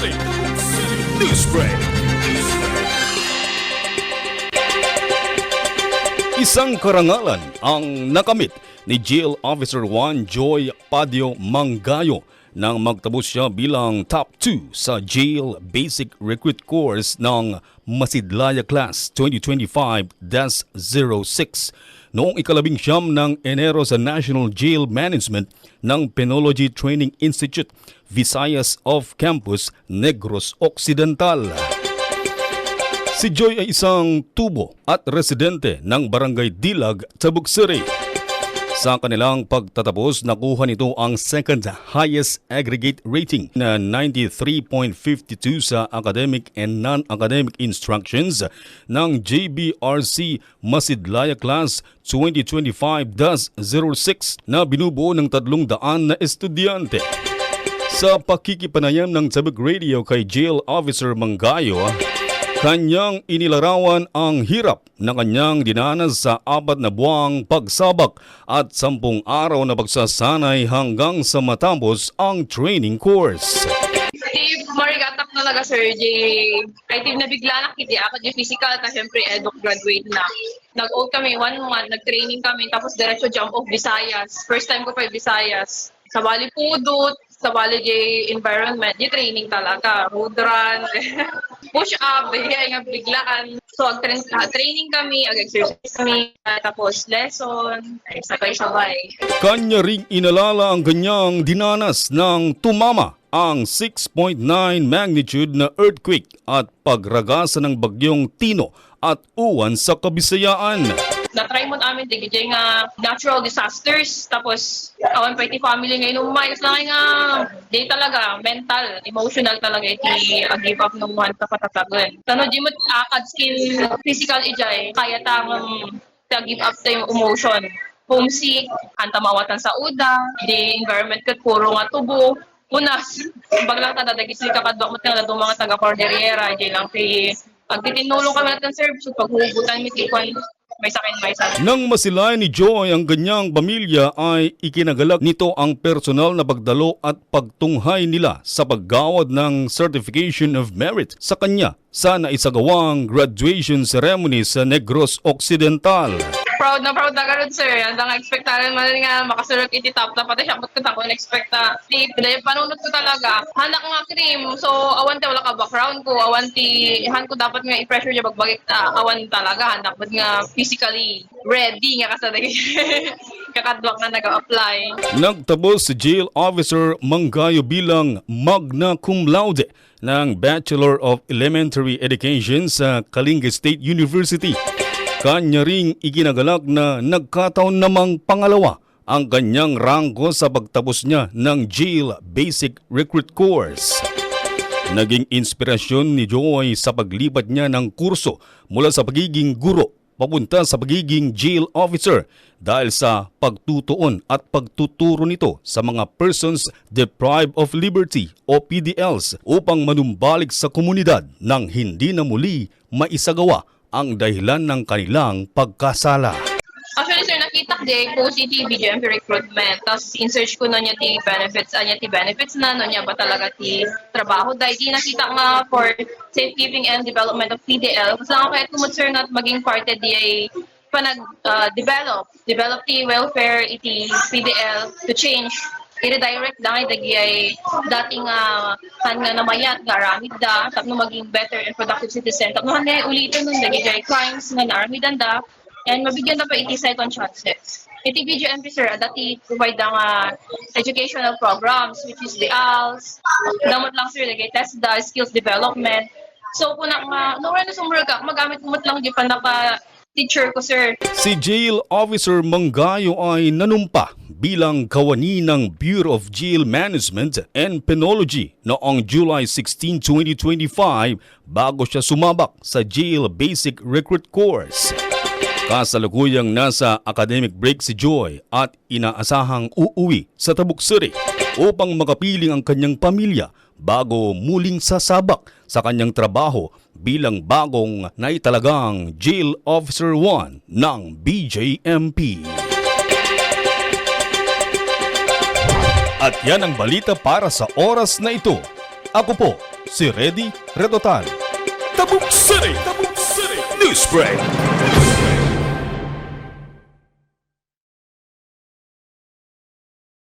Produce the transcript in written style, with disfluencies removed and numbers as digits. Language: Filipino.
City Newsbreak. Isang karangalan ang nakamit ni Jail Officer 1 Joy Padio Mangayo nang magtabos siya bilang top 2 sa Jail Basic Recruit Course ng Masidlaya Class 2025-06 noong ika-19 ng Enero sa National Jail Management ng Penology Training Institute, Visayas of Campus, Negros Occidental. Si Joy ay isang tubo at residente ng Barangay Dilag, Tabuk City. Sa kanilang pagtatapos, nakuha nito ang second highest aggregate rating na 93.52 sa academic and non-academic instructions ng JBRC Masidlaya Class 2025-06 na binubuo ng 300 na estudyante. Sa pakikipanayam ng Tabuk Radio kay Jail Officer Mangayo, kanyang inilarawan ang hirap na kanyang dinanas sa 4 na buwang pagsabak at 10 araw na pagsasanay hanggang sa matapos ang training course. Marigatak talaga, Sir J. Kahit na bigla na kiti ako di physical ka, syempre eduk graduate na. Nag-out kami 1 month, nag-training kami, tapos diretso jump off Visayas. First time ko pa Visayas. Sa Bali Pudot, sa Bali J environment, di training talaga. Road run, push up, nga biglaan. So, training kami, exercise kami, tapos lesson, ay sabay-sabay. Kanya ring inalala ang kanyang dinanas ng tumama ang 6.9 magnitude na earthquake at pagragasa ng bagyong Tino at Uwan sa Kabisayaan. Na-try mo namin digay nga natural disasters, tapos awan pa iti family ngayon umayos lang nga di talaga mental, emotional talaga iti give up nung one sa patatagan. Tano di mo akad skill physical ijay kaya tang give up sa yung emotion. Homesick, antamawatan sa uda, di environment kat puro nga tubo. Unas, baglang tadadagis ka kadwa mo nga mga taga-Cordillera, di lang kay pagtitinulong kami natin sir, so paghuhugutan mi tikon may sakin. Nang masilayan ni Joy ang kanyang pamilya ay ikinagalak nito ang personal na pagdalo at pagtunghay nila sa paggawad ng Certification of Merit sa kanya sa naisagawang graduation ceremony sa Negros Occidental. Proud na karon sir. Andang expectaran man nga makasulot iti top na pati siya ko ko expect na tip dahil panunod ko talaga. Hanak nga cream. So awan te wala ka background ko. Awan ti han ko dapat nga i-pressure niya bagbagik ta. Awan talaga hanak bad nga physically ready nga kasaday. Kakadwak na nag-apply. Nagtabos si Jail Officer Mangayo bilang magna cum laude ng Bachelor of Elementary Education sa Kalinga State University. Kanya ring ikinagalak na nagkataon namang pangalawa ang kanyang ranggo sa pagtapos niya ng Jail Basic Recruit Course. Naging inspirasyon ni Joy sa paglipat niya ng kurso mula sa pagiging guro papunta sa pagiging jail officer dahil sa pagtutuon at pagtuturo nito sa mga persons deprived of liberty o PDLs upang manumbalik sa komunidad nang hindi na muli maisagawa ang dahilan ng kanilang pagkasala. Actually sir, nakita ko po si BGMP recruitment. Tapos in-search ko na niya ti benefits na, no niya ba talaga ti trabaho. Dahil di nakita nga for safekeeping and development of PDL. Kasi nga kahit kumot sir na maging parte di ay develop ti welfare iti PDL to change. I-redirect lang ay dagi ay dating nga namayat nga aramid da tapno maging better and productive citizen tapno hanay ulitin nun dagi ay crimes nga naaramidan da and mabigyan na pa iti second chances. Iti BGMP sir dati provide nga educational programs which is the ALS damot lang sir dagi test da skills development so kung na sumurag ka magamit kumot lang di pa naka teacher ko sir. Si Jail Officer Mangayo ay nanumpa bilang kawani ng Bureau of Jail Management and Penology noong July 16, 2025 bago siya sumabak sa Jail Basic Recruit Course. Kasalukuyang nasa academic break si Joy at inaasahang uuwi sa Tabuk City upang makapiling ang kanyang pamilya bago muling sasabak sa kanyang trabaho bilang bagong naitalagang Jail Officer 1 ng BJMP. At yan ang balita para sa oras na ito. Ako po, si Reddy Redotal. Tabuk City! Tabuk City! Newsbreak!